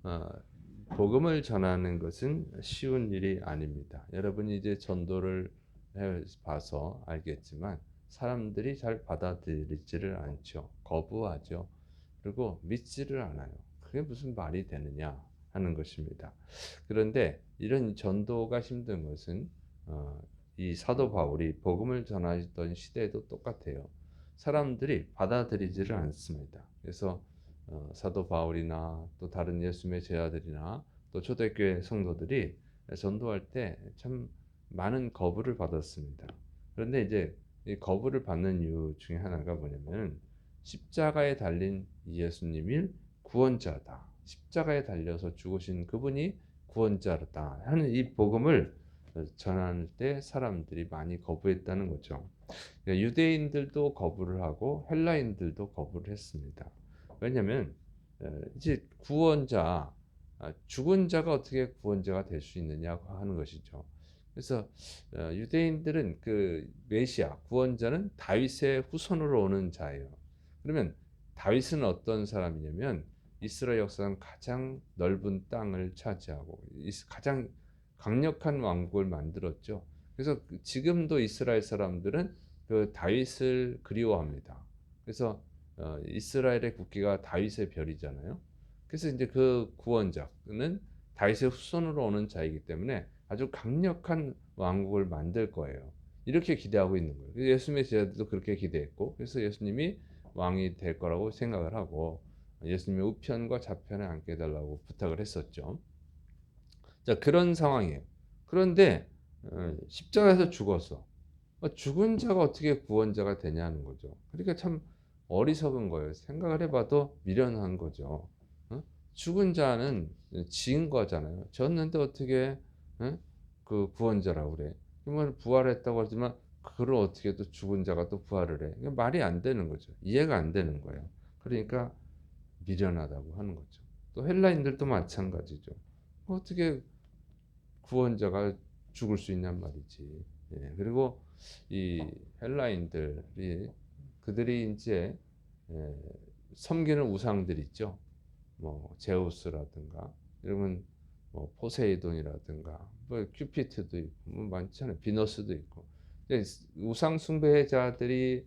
어, 복음을 전하는 것은 쉬운 일이 아닙니다. 여러분이 이제 전도를 해봐서 알겠지만 사람들이 잘 받아들이지를 않죠. 거부하죠. 그리고 믿지를 않아요. 그게 무슨 말이 되느냐 하는 것입니다. 그런데 이런 전도가 힘든 것은 이 사도 바울이 복음을 전하던 시대에도 똑같아요. 사람들이 받아들이지를 않습니다. 그래서 사도 바울이나 또 다른 예수님의 제자들이나 또 초대교회 성도들이 전도할 때 참 많은 거부를 받았습니다. 그런데 이제 이 거부를 받는 이유 중에 하나가 뭐냐면 십자가에 달린 예수님이 구원자다. 십자가에 달려서 죽으신 그분이 구원자다 하는 이 복음을 전할 때 사람들이 많이 거부했다는 거죠. 유대인들도 거부를 하고 헬라인들도 거부를 했습니다. 왜냐하면 이제 구원자, 죽은 자가 어떻게 구원자가 될 수 있느냐고 하는 것이죠. 그래서 유대인들은 그 메시아 구원자는 다윗의 후손으로 오는 자예요. 그러면 다윗은 어떤 사람이냐면 이스라엘 역사상 가장 넓은 땅을 차지하고 가장 강력한 왕국을 만들었죠. 그래서 지금도 이스라엘 사람들은 그 다윗을 그리워합니다. 그래서 이스라엘의 국기가 다윗의 별이잖아요. 그래서 이제 그 구원자는 다윗의 후손으로 오는 자이기 때문에 아주 강력한 왕국을 만들 거예요. 이렇게 기대하고 있는 거예요. 예수님의 제자들도 그렇게 기대했고, 그래서 예수님이 왕이 될 거라고 생각을 하고 예수님의 우편과 좌편에 앉게 해달라고 부탁을 했었죠. 자, 그런 상황이에요. 그런데 십자가에서 죽었어. 죽은 자가 어떻게 구원자가 되냐는 거죠. 그러니까 참 어리석은 거예요. 생각을 해봐도 미련한 거죠. 어? 죽은 자는 지은 거잖아요. 졌는데 어떻게 그 구원자라고 그래? 그러면 부활했다고 하지만 그걸 어떻게 또 죽은 자가 또 부활을 해? 이게 말이 안 되는 거죠. 이해가 안 되는 거예요. 그러니까 미련하다고 하는 거죠. 또 헬라인들도 마찬가지죠. 어떻게 구원자가 죽을 수 있냔 말이지. 예, 그리고 이 헬라인들이 그들이 이제 예, 섬기는 우상들 있죠. 뭐 제우스라든가 이러면 뭐 포세이돈이라든가 뭐 큐피트도 있고 뭐 많잖아요. 비너스도 있고. 우상 숭배자들이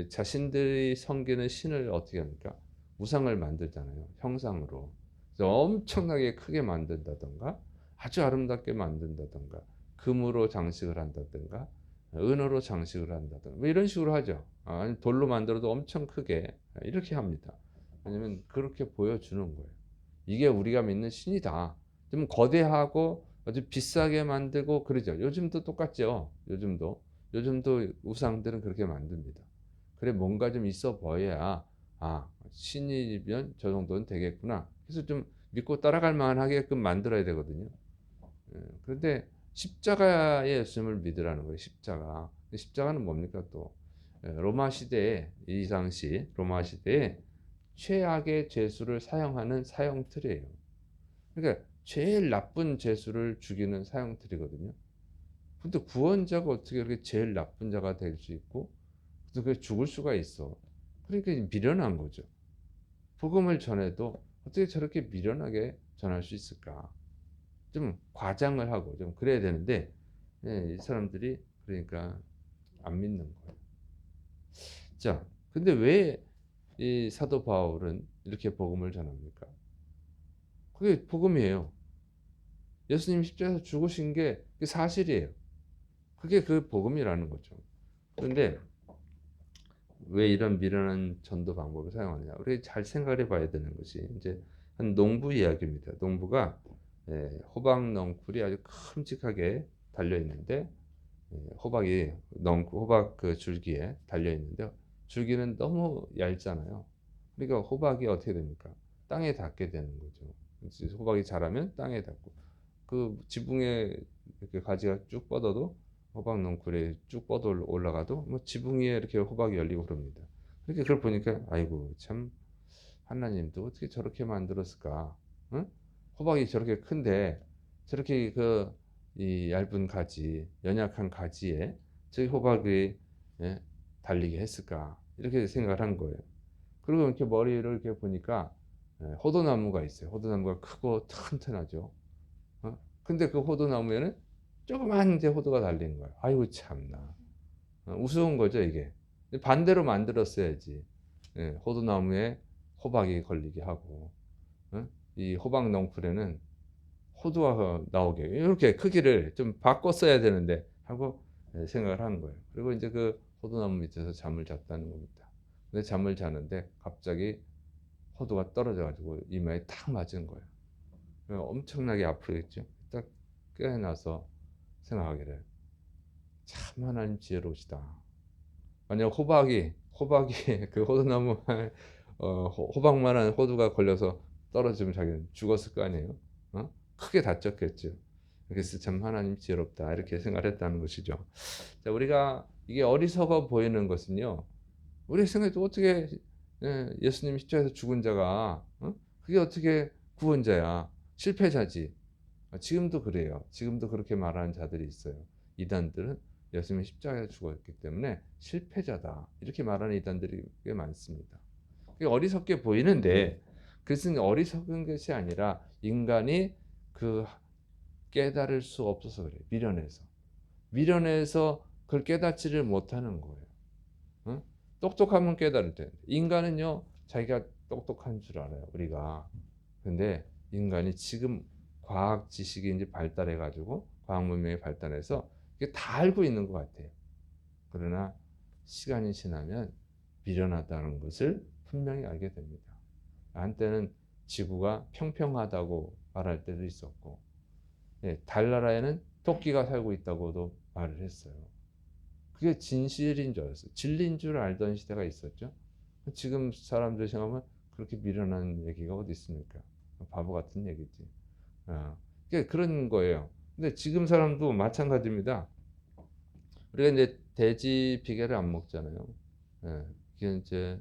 자신들이 섬기는 신을 어떻게 합니까? 우상을 만들잖아요. 형상으로. 그래서 엄청나게 크게 만든다던가 아주 아름답게 만든다던가 금으로 장식을 한다든가 은으로 장식을 한다든가 뭐 이런 식으로 하죠. 아니 돌로 만들어도 엄청 크게 이렇게 합니다. 왜냐면 그렇게 보여주는 거예요. 이게 우리가 믿는 신이다. 좀 거대하고 아주 비싸게 만들고 그러죠. 요즘도 똑같죠. 요즘도 우상들은 그렇게 만듭니다. 그래 뭔가 좀 있어 보여야 신이면 저 정도는 되겠구나. 그래서 좀 믿고 따라갈 만하게끔 만들어야 되거든요. 그런데 십자가의 예수님을 믿으라는 거예요. 십자가. 십자가는 뭡니까 또? 로마 시대에 이 당시 로마 시대에 최악의 죄수를 사형하는 사형틀이에요. 그러니까 제일 나쁜 죄수를 죽이는 사형틀이거든요. 근데 구원자가 어떻게 그렇게 제일 나쁜 자가 될 수 있고 또 그 죽을 수가 있어. 그러니까 미련한 거죠. 복음을 전해도 어떻게 저렇게 미련하게 전할 수 있을까? 좀 과장을 하고 좀 그래야 되는데 이 사람들이 그러니까 안 믿는 거예요. 자, 근데 왜 이 사도 바울은 이렇게 복음을 전합니까? 그게 복음이에요. 예수님 십자가에서 죽으신 게 사실이에요. 그게 그 복음이라는 거죠. 그런데 왜 이런 미련한 전도 방법을 사용하느냐? 우리 잘 생각해 봐야 되는 것이 이제 한 농부 이야기입니다. 농부가 호박 넝쿨이 아주 큼직하게 달려 있는데 호박 그 줄기에 달려 있는데 줄기는 너무 얇잖아요. 그러니까 호박이 어떻게 됩니까? 땅에 닿게 되는 거죠. 호박이 자라면 땅에 닿고 그 지붕에 이렇게 가지가 쭉 뻗어도 호박 넝쿨에 쭉 뻗어 올라가도 뭐 지붕 위에 이렇게 호박이 열리고 그럽니다. 그렇게 그걸 보니까 아이고 참 하나님도 어떻게 저렇게 만들었을까? 응? 호박이 저렇게 큰데 저렇게 그 이 얇은 가지, 연약한 가지에 저기 호박이 예, 달리게 했을까? 이렇게 생각을 한 거예요. 그리고 이렇게 머리를 이렇게 보니까 호도나무가 있어요. 호도나무가 크고 튼튼하죠. 근데 그 호도나무에는 조그만 이제 호도가 달린 거예요. 아이고 참나. 우스운 거죠 이게. 반대로 만들었어야지. 호도나무에 호박이 걸리게 하고, 이 호박 넝쿨에는 호두가 나오게 이렇게 크기를 좀 바꿨어야 되는데 하고 생각을 한 거예요. 그리고 이제 그 호두나무 밑에서 잠을 잤다는 겁니다. 근데 잠을 자는데 갑자기 호두가 떨어져 가지고 이마에 탁 맞은 거예요. 엄청나게 아프겠죠. 딱 깨어나서 생각하기를 참 하나님 지혜로우시다. 만약 호박이 그 호두나무 호박만한 호두가 걸려서 떨어지면 자기는 죽었을 거 아니에요. 크게 다쳤겠죠. 그래서 참 하나님 지혜롭다 이렇게 생각했다는 것이죠. 자, 우리가 이게 어리석어 보이는 것은요. 우리 생각해도 어떻게 예수님 십자가에서 죽은 자가 그게 어떻게 구원자야? 실패자지. 지금도 그래요. 지금도 그렇게 말하는 자들이 있어요. 이단들은 예수님이 십자가에 죽었기 때문에 실패자다. 이렇게 말하는 이단들이 꽤 많습니다. 그게 어리석게 보이는데 그것은 어리석은 것이 아니라 인간이 그 깨달을 수 없어서 그래요. 미련해서 그걸 깨닫지를 못하는 거예요. 응? 똑똑하면 깨달을 텐데 인간은요 자기가 똑똑한 줄 알아요. 우리가. 근데 인간이 지금 과학 지식이 이제 발달해 가지고 과학 문명이 발달해서 이게 다 알고 있는 것 같아요. 그러나 시간이 지나면 미련하다는 것을 분명히 알게 됩니다. 한때는 지구가 평평하다고 말할 때도 있었고, 달나라에는 토끼가 살고 있다고도 말을 했어요. 그게 진실인 줄 알았어요. 진리인 줄 알던 시대가 있었죠. 지금 사람들 생각하면 그렇게 미련한 얘기가 어디 있습니까? 바보 같은 얘기지. 그게 그런 거예요. 근데 지금 사람도 마찬가지입니다. 우리가 이제 돼지 비계를 안 먹잖아요. 그게 이제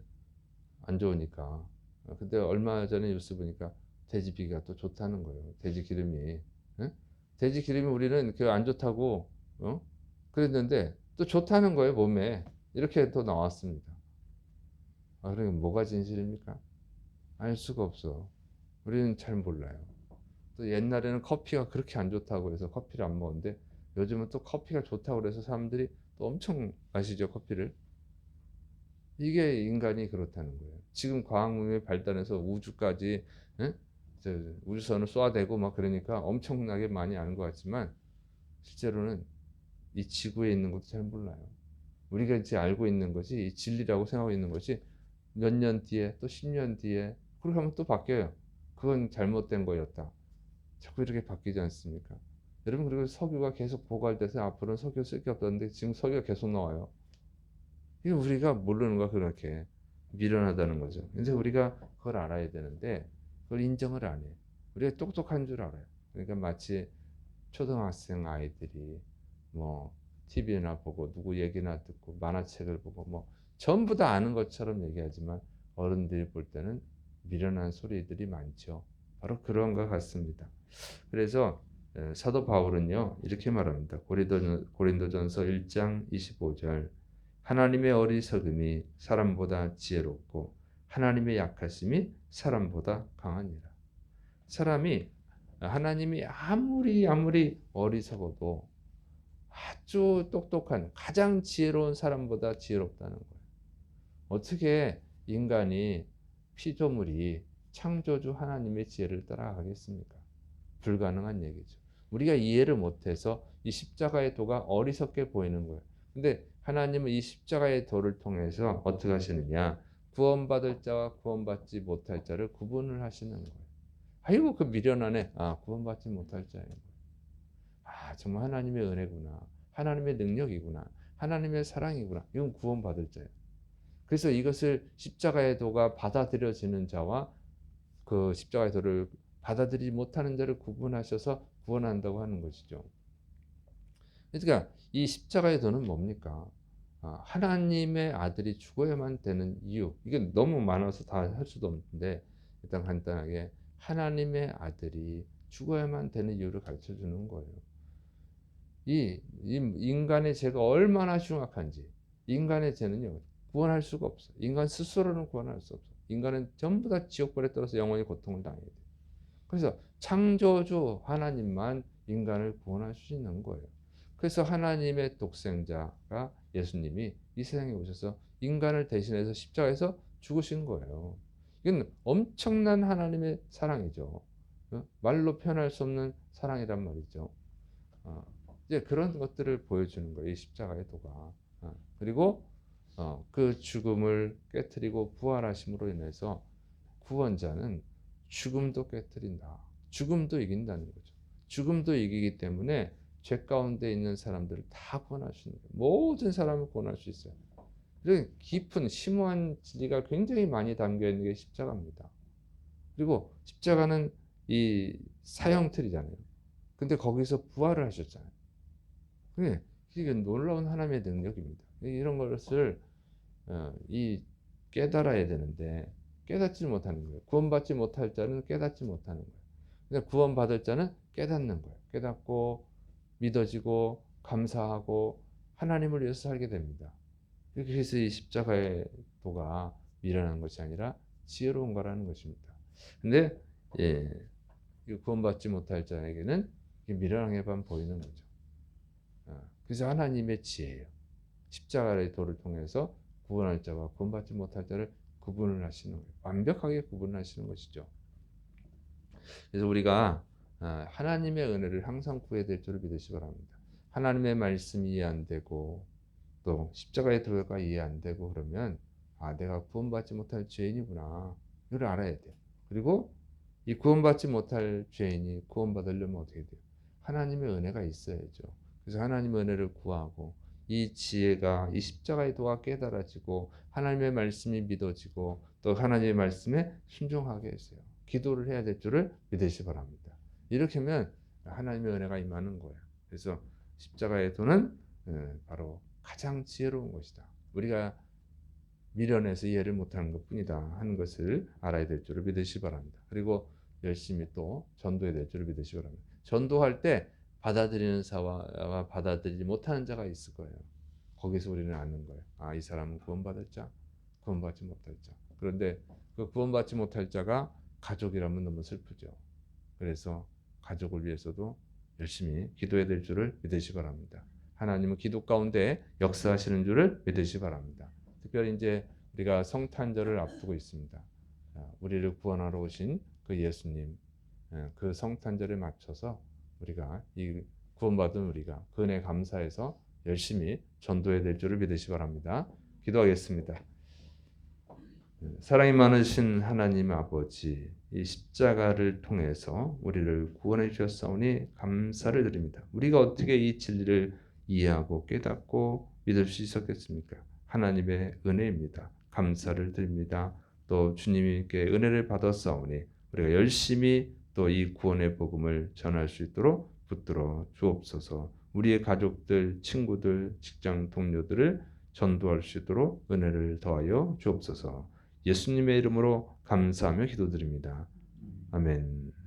안 좋으니까. 근데 얼마 전에 뉴스 보니까 돼지 비계가 또 좋다는 거예요. 돼지 기름이. 돼지 기름이 우리는 그 안 좋다고 그랬는데 또 좋다는 거예요 몸에. 이렇게 또 나왔습니다. 그러면 뭐가 진실입니까? 알 수가 없어. 우리는 잘 몰라요. 또 옛날에는 커피가 그렇게 안 좋다고 해서 커피를 안 먹었는데 요즘은 또 커피가 좋다고 해서 사람들이 또 엄청 마시죠 커피를. 이게 인간이 그렇다는 거예요. 지금 과학문명이 발달해서 우주까지 우주선을 쏘아대고 막 그러니까 엄청나게 많이 아는 것 같지만 실제로는 이 지구에 있는 것도 잘 몰라요. 우리가 이제 알고 있는 것이 이 진리라고 생각하고 있는 것이 몇 년 뒤에 또 10년 뒤에 그렇게 하면 또 바뀌어요. 그건 잘못된 거였다. 자꾸 이렇게 바뀌지 않습니까? 여러분 그리고 석유가 계속 고갈돼서 앞으로는 석유 쓸 게 없다는데 지금 석유가 계속 나와요. 이게 우리가 모르는 거야 그렇게 미련하다는 거죠. 그래서 우리가 그걸 알아야 되는데 그걸 인정을 안 해. 우리가 똑똑한 줄 알아요. 그러니까 마치 초등학생 아이들이 뭐 TV나 보고 누구 얘기나 듣고 만화책을 보고 뭐 전부 다 아는 것처럼 얘기하지만 어른들이 볼 때는 미련한 소리들이 많죠. 바로 그런 것 같습니다. 그래서 사도 바울은요 이렇게 말합니다. 고린도전서 1장 25절 하나님의 어리석음이 사람보다 지혜롭고 하나님의 약하심이 사람보다 강하니라. 사람이 하나님이 아무리 어리석어도 아주 똑똑한 가장 지혜로운 사람보다 지혜롭다는 거예요. 어떻게 인간이 피조물이 창조주 하나님의 지혜를 따라가겠습니까? 불가능한 얘기죠. 우리가 이해를 못해서 이 십자가의 도가 어리석게 보이는 거예요. 근데 하나님은 이 십자가의 도를 통해서 어떻게 하시느냐? 구원받을 자와 구원받지 못할 자를 구분을 하시는 거예요. 아이고 그 미련하네. 구원받지 못할 자예요. 정말 하나님의 은혜구나. 하나님의 능력이구나. 하나님의 사랑이구나. 이건 구원받을 자예요. 그래서 이것을 십자가의 도가 받아들여지는 자와 그 십자가의 도를 받아들이지 못하는 자를 구분하셔서 구원한다고 하는 것이죠. 그러니까 이 십자가의 도는 뭡니까? 하나님의 아들이 죽어야만 되는 이유. 이게 너무 많아서 다 할 수도 없는데 일단 간단하게 하나님의 아들이 죽어야만 되는 이유를 가르쳐 주는 거예요. 이 인간의 죄가 얼마나 흉악한지. 인간의 죄는요 구원할 수가 없어. 인간 스스로는 구원할 수 없어. 인간은 전부 다 지옥불에 떨어서 영원히 고통을 당해야 돼요. 그래서 창조주 하나님만 인간을 구원할 수 있는 거예요. 그래서 하나님의 독생자가 예수님이 이 세상에 오셔서 인간을 대신해서 십자가에서 죽으신 거예요. 이건 엄청난 하나님의 사랑이죠. 말로 표현할 수 없는 사랑이란 말이죠. 이제 그런 것들을 보여주는 거예요. 이 십자가의 도가. 그리고 그 죽음을 깨뜨리고 부활하심으로 인해서 구원자는 죽음도 깨뜨린다. 죽음도 이긴다는 거죠. 죽음도 이기기 때문에 죄 가운데 있는 사람들을 다 구원할 수 있는 거예요. 모든 사람을 구원할 수 있어요. 그리고 깊은 심오한 진리가 굉장히 많이 담겨 있는 게 십자가입니다. 그리고 십자가는 이 사형틀이잖아요. 근데 거기서 부활을 하셨잖아요. 이게 놀라운 하나님의 능력입니다. 이런 것을 이 깨달아야 되는데 깨닫지 못하는 거예요. 구원받지 못할 자는 깨닫지 못하는 거예요. 근데 구원받을 자는 깨닫는 거예요. 깨닫고 믿어지고 감사하고 하나님을 위해서 살게 됩니다. 그래서 이 십자가의 도가 미련한 것이 아니라 지혜로운 거라는 것입니다. 근데 구원받지 못할 자에게는 미련하게만 보이는 거죠. 그래서 하나님의 지혜예요. 십자가의 도를 통해서 구원할 자와 구원받지 못할 자를 구분을 하시는 거예요. 완벽하게 구분하시는 것이죠. 그래서 우리가 하나님의 은혜를 항상 구해야 될 줄을 믿으시기 바랍니다. 하나님의 말씀이 이해 안 되고 또 십자가의 도가 이해 안 되고 그러면 내가 구원받지 못할 죄인이구나. 이걸 알아야 돼요. 그리고 이 구원받지 못할 죄인이 구원받으려면 어떻게 돼요? 하나님의 은혜가 있어야죠. 그래서 하나님의 은혜를 구하고 이 지혜가 이 십자가의 도가 깨달아지고 하나님의 말씀이 믿어지고 또 하나님의 말씀에 순종하게 했어요. 기도를 해야 될 줄을 믿으시기 바랍니다. 이렇게 하면 하나님의 은혜가 임하는 거예요. 그래서 십자가의 도는 바로 가장 지혜로운 것이다. 우리가 미련해서 이해를 못하는 것뿐이다 하는 것을 알아야 될 줄을 믿으시기 바랍니다. 그리고 열심히 또 전도해야 될 줄을 믿으시기 바랍니다. 전도할 때 받아들이는 자와 받아들이지 못하는 자가 있을 거예요. 거기서 우리는 아는 거예요. 이 사람은 구원받을 자, 구원받지 못할 자. 그런데 그 구원받지 못할 자가 가족이라면 너무 슬프죠. 그래서 가족을 위해서도 열심히 기도해야 될 줄을 믿으시기 바랍니다. 하나님은 기도 가운데 역사하시는 줄을 믿으시기 바랍니다. 특별히 이제 우리가 성탄절을 앞두고 있습니다. 우리를 구원하러 오신 그 예수님, 그 성탄절에 맞춰서 우리가 이 구원받은 우리가 그 은혜 감사해서 열심히 전도해야 될 줄을 믿으시기 바랍니다. 기도하겠습니다. 사랑이 많으신 하나님 아버지, 이 십자가를 통해서 우리를 구원해 주셨사오니 감사를 드립니다. 우리가 어떻게 이 진리를 이해하고 깨닫고 믿을 수 있었겠습니까? 하나님의 은혜입니다. 감사를 드립니다. 또 주님께 은혜를 받았사오니 우리가 열심히 또 이 구원의 복음을 전할 수 있도록 붙들어 주옵소서. 우리의 가족들, 친구들, 직장 동료들을 전도할 수 있도록 은혜를 더하여 주옵소서. 예수님의 이름으로 감사하며 기도드립니다. 아멘.